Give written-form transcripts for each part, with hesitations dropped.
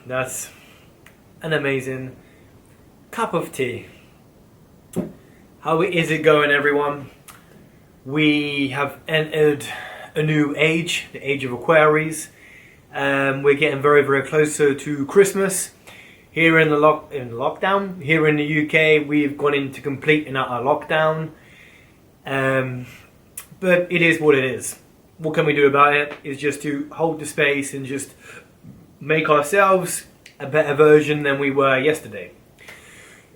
that's an amazing cup of tea. How is it going, everyone? We have entered a new age, the age of Aquarius. We're getting very, very closer to Christmas. Here in the lockdown, here in the UK, we've gone into complete and utter lockdown. But it is what it is. What can we do about it? Is just to hold the space and just make ourselves a better version than we were yesterday.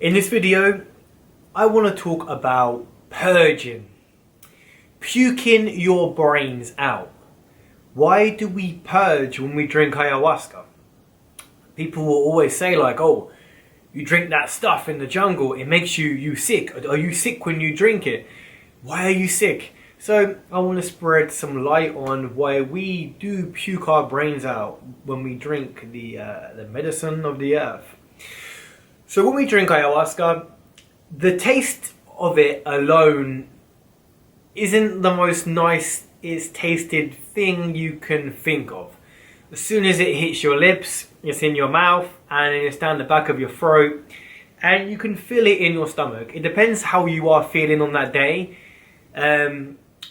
In this video, I want to talk about purging. Puking your brains out. Why do we purge when we drink ayahuasca? People will always say like, oh, you drink that stuff in the jungle, it makes you sick. Are you sick when you drink it? Why are you sick? So I want to spread some light on why we do puke our brains out when we drink the medicine of the earth. So when we drink ayahuasca, the taste of it alone isn't the most nicest tasted thing you can think of. As soon as it hits your lips, it's in your mouth and it's down the back of your throat, and you can feel it in your stomach. It depends how you are feeling on that day.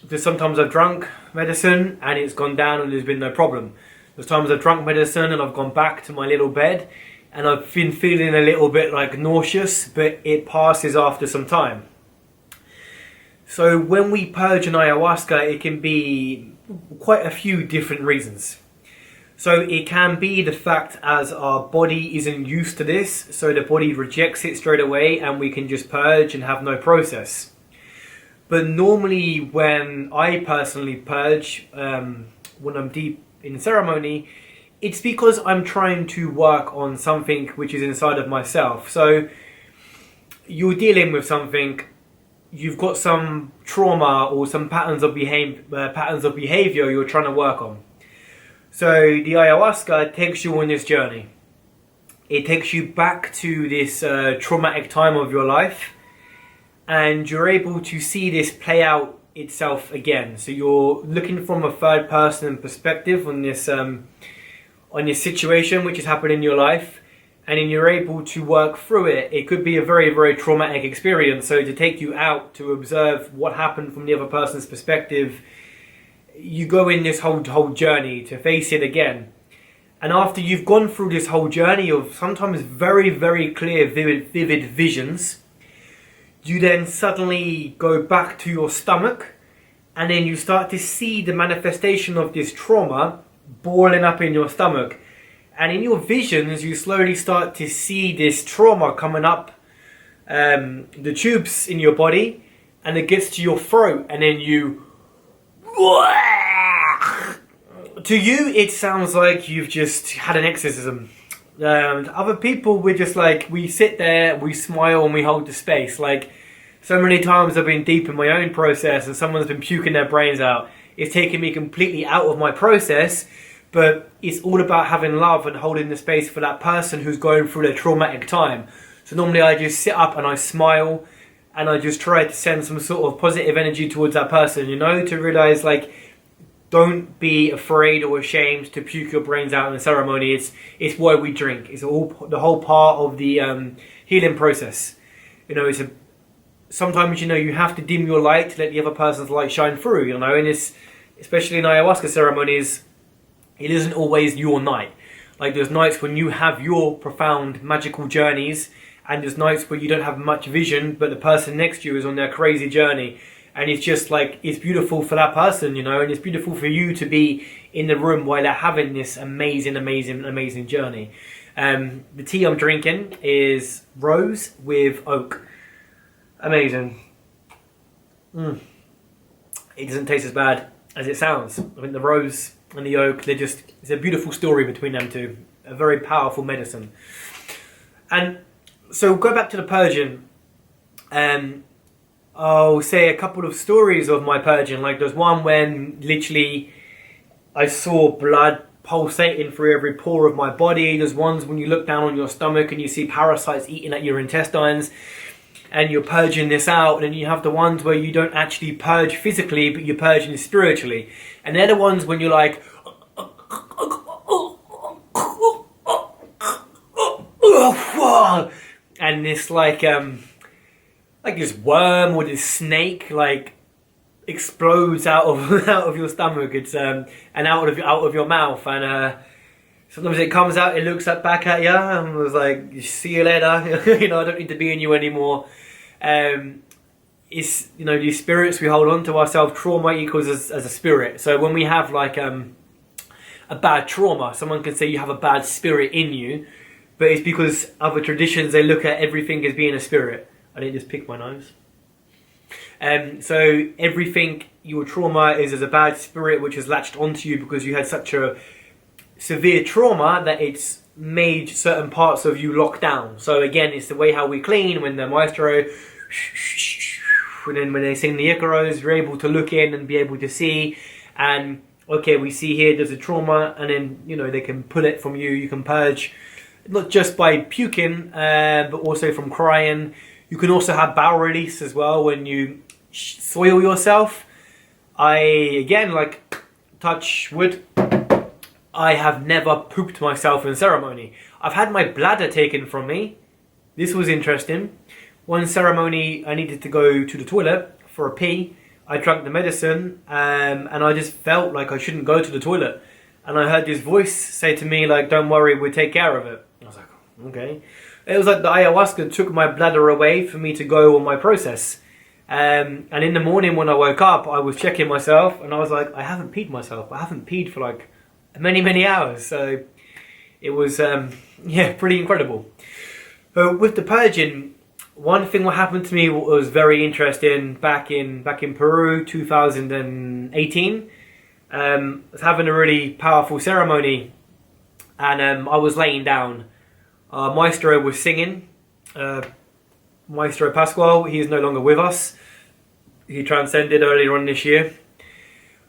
Because sometimes I've drunk medicine and it's gone down and there's been no problem. There's times I've drunk medicine and I've gone back to my little bed and I've been feeling a little bit like nauseous, but it passes after some time. So when we purge an ayahuasca, it can be quite a few different reasons. So it can be the fact as our body isn't used to this, so the body rejects it straight away and we can just purge and have no process. But normally when I personally purge, when I'm deep in ceremony, it's because I'm trying to work on something which is inside of myself. So you're dealing with something, you've got some trauma or some patterns of behavior you're trying to work on. So the ayahuasca takes you on this journey. It takes you back to this traumatic time of your life, and you're able to see this play out itself again. So you're looking from a third person perspective on this situation which has happened in your life, and then you're able to work through it. It could be a very, very traumatic experience. So to take you out to observe what happened from the other person's perspective, you go in this whole journey to face it again. And after you've gone through this whole journey of sometimes very, very clear, vivid visions, you then suddenly go back to your stomach, and then you start to see the manifestation of this trauma boiling up in your stomach. And in your visions, you slowly start to see this trauma coming up the tubes in your body, and it gets to your throat, and then you... To you, it sounds like you've just had an exorcism. Other people, we're just like, we sit there, we smile, and we hold the space. Like, so many times I've been deep in my own process and someone's been puking their brains out. It's taken me completely out of my process, but it's all about having love and holding the space for that person who's going through their traumatic time. So normally I just sit up and I smile and I just try to send some sort of positive energy towards that person, you know, to realize like, don't be afraid or ashamed to puke your brains out in the ceremony. It's why we drink. It's all the whole part of the healing process. You know, sometimes, you know, you have to dim your light to let the other person's light shine through, you know, and it's, especially in ayahuasca ceremonies, it isn't always your night. Like there's nights when you have your profound magical journeys, and there's nights where you don't have much vision, but the person next to you is on their crazy journey. And it's just like, it's beautiful for that person, you know, and it's beautiful for you to be in the room while they're having this amazing, amazing, amazing journey. The tea I'm drinking is rose with oak. Amazing. It doesn't taste as bad as it sounds. I think the rose and the oak, it's a beautiful story between them two. A very powerful medicine. And so go back to the purging. I'll say a couple of stories of my purging. Like there's one when literally I saw blood pulsating through every pore of my body. There's ones when you look down on your stomach and you see parasites eating at your intestines and you're purging this out. And then you have the ones where you don't actually purge physically, but you're purging spiritually. And they're the ones when you're like, whoa, and this like this worm or this snake like explodes out of out of your stomach. It's and out of your mouth, and sometimes it comes out, it looks back at you, and was like, see you later. You know, I don't need to be in you anymore. It's, you know, these spirits we hold on to ourselves. Trauma equals as a spirit. So when we have like a bad trauma, someone can say you have a bad spirit in you, but it's because other traditions, they look at everything as being a spirit. I didn't just pick my nose. So everything, your trauma is as a bad spirit which has latched onto you because you had such a severe trauma that it's made certain parts of you lock down. So again, it's the way how we clean when the maestro, and then when they sing the Icaros, you're able to look in and be able to see, and okay, we see here there's a trauma, and then, you know, they can pull it from you. You can purge not just by puking, but also from crying. You can also have bowel release as well when you soil yourself. Again, like, touch wood, I have never pooped myself in ceremony. I've had my bladder taken from me. This was interesting. One ceremony, I needed to go to the toilet for a pee. I drank the medicine, and I just felt like I shouldn't go to the toilet. And I heard this voice say to me, like, don't worry, we'll take care of it. I was like, okay. It was like the ayahuasca took my bladder away for me to go on my process. And in the morning when I woke up, I was checking myself, and I was like, I haven't peed myself. I haven't peed for like many, many hours. So it was, yeah, pretty incredible. But with the purging, one thing what happened to me was very interesting back in Peru, 2018. I was having a really powerful ceremony, and I was laying down. Maestro was singing. Maestro Pascual, he is no longer with us. He transcended earlier on this year.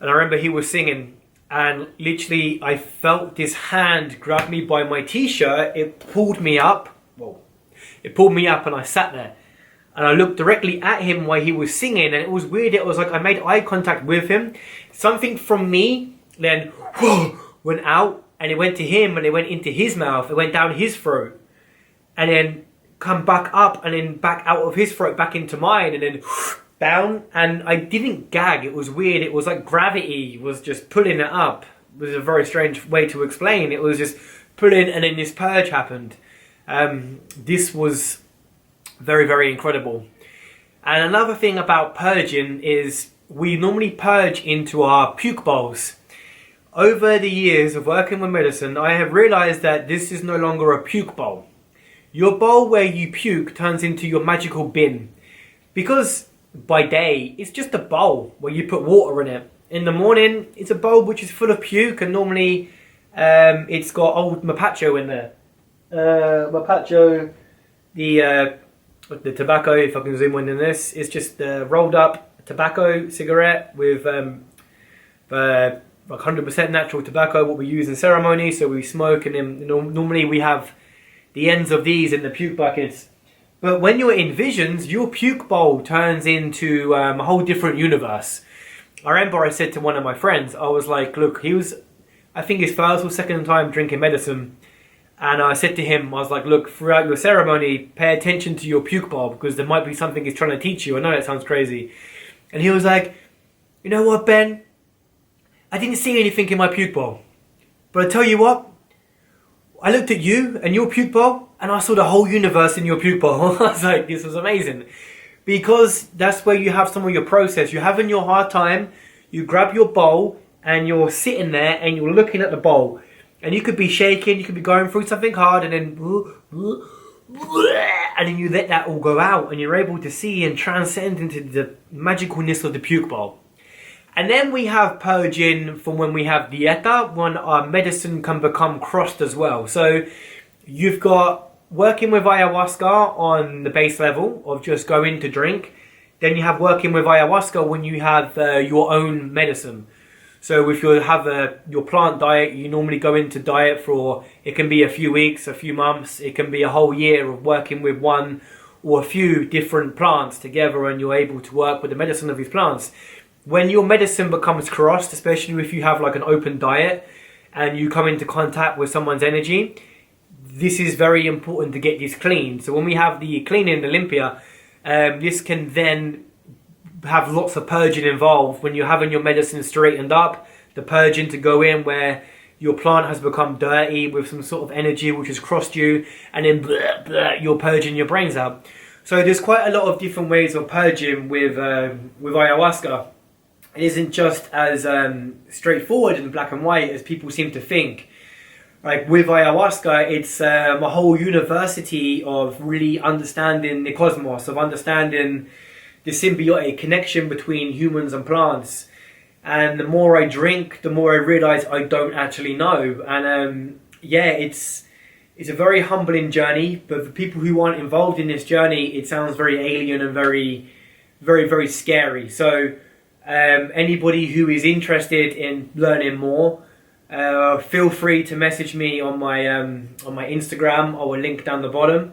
And I remember he was singing, and literally I felt this hand grab me by my t-shirt. It pulled me up. Whoa. It pulled me up, and I sat there. And I looked directly at him while he was singing, and it was weird. It was like I made eye contact with him. Something from me then went out, and it went to him, and it went into his mouth. It went down his throat, and then come back up, and then back out of his throat, back into mine, and then down. And I didn't gag. It was weird. It was like gravity was just pulling it up. It was a very strange way to explain. It was just pulling, and then this purge happened. This was very, very incredible. And another thing about purging is we normally purge into our puke bowls. Over the years of working with medicine, I have realized that this is no longer a puke bowl. Your bowl where you puke turns into your magical bin. Because by day, it's just a bowl where you put water in it. In the morning, it's a bowl which is full of puke, and normally it's got old mapacho in there. Mapacho, the tobacco, if I can zoom in on this, is just rolled up tobacco cigarette with like 100% natural tobacco, what we use in ceremony. So we smoke, and then normally we have the ends of these in the puke buckets. But when you're in visions, your puke bowl turns into a whole different universe. I remember I said to one of my friends, I was like, look, he was, I think his first or second time drinking medicine. And I said to him, I was like, look, throughout your ceremony, pay attention to your puke bowl, because there might be something he's trying to teach you. I know that sounds crazy. And he was like, you know what, Ben? I didn't see anything in my puke bowl. But I tell you what, I looked at you and your puke bowl, and I saw the whole universe in your puke bowl. I was like, this was amazing. Because that's where you have some of your process. You're having your hard time, you grab your bowl, and you're sitting there, and you're looking at the bowl. And you could be shaking, you could be going through something hard, and then you let that all go out, and you're able to see and transcend into the magicalness of the puke bowl. And then we have purging from when we have dieta, when our medicine can become crossed as well. So you've got working with ayahuasca on the base level of just going to drink. Then you have working with ayahuasca when you have your own medicine. So if you have your plant diet, you normally go into diet for, it can be a few weeks, a few months, it can be a whole year of working with one or a few different plants together, and you're able to work with the medicine of these plants. When your medicine becomes crossed, especially if you have like an open diet and you come into contact with someone's energy, this is very important to get this clean. So when we have the cleaning in Olympia, this can then have lots of purging involved. When you're having your medicine straightened up, the purging to go in where your plant has become dirty with some sort of energy which has crossed you, and then blah, blah, you're purging your brains out. So there's quite a lot of different ways of purging with ayahuasca. It isn't just as straightforward and black and white as people seem to think. Like with ayahuasca, it's a whole university of really understanding the cosmos, of understanding the symbiotic connection between humans and plants. And the more I drink, the more I realise I don't actually know. And yeah, it's a very humbling journey. But for people who aren't involved in this journey, it sounds very alien and very, very, very scary. So anybody who is interested in learning more, feel free to message me on my Instagram. I will link down the bottom,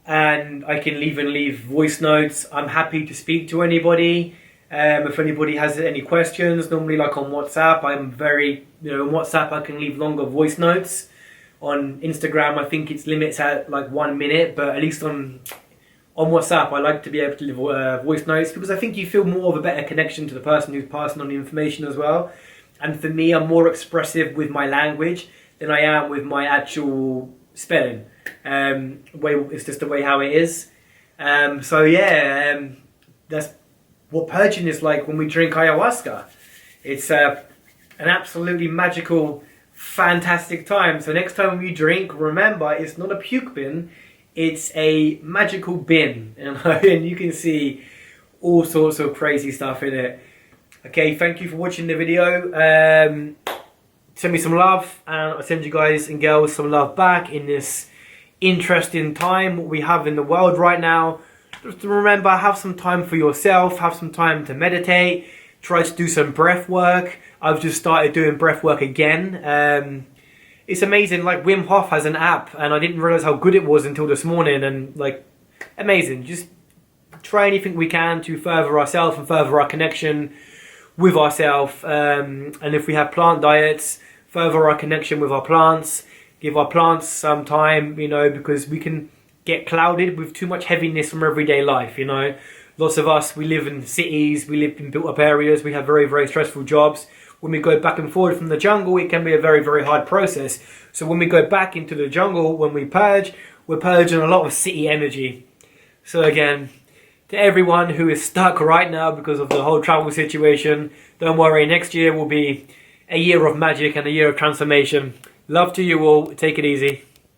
and I can leave voice notes. I'm happy to speak to anybody. If anybody has any questions, normally like on WhatsApp, I'm very, on WhatsApp I can leave longer voice notes. On Instagram, I think it's limits at like 1 minute, but at least on WhatsApp, I like to be able to leave voice notes, because I think you feel more of a better connection to the person who's passing on the information as well. And for me, I'm more expressive with my language than I am with my actual spelling. It's just the way how it is. So yeah, that's what purging is like when we drink ayahuasca. It's an absolutely magical, fantastic time. So next time you drink, remember, it's not a puke bin, it's a magical bin. And you can see all sorts of crazy stuff in it. Okay, thank you for watching the video. Send me some love, and I'll send you guys and girls some love back in this interesting time what we have in the world right now. Just remember, have some time for yourself, have some time to meditate, try to do some breath work. I've just started doing breath work again. It's amazing, like Wim Hof has an app, and I didn't realize how good it was until this morning, and like, amazing. Just try anything we can to further ourselves and further our connection with ourselves. And if we have plant diets, further our connection with our plants, give our plants some time, because we can get clouded with too much heaviness from everyday life. Lots of us, we live in cities, we live in built up areas, we have very, very stressful jobs. When we go back and forward from the jungle, it can be a very, very hard process. So when we go back into the jungle, when we purge, we're purging a lot of city energy. So again, to everyone who is stuck right now because of the whole travel situation, don't worry, next year will be a year of magic and a year of transformation. Love to you all, take it easy.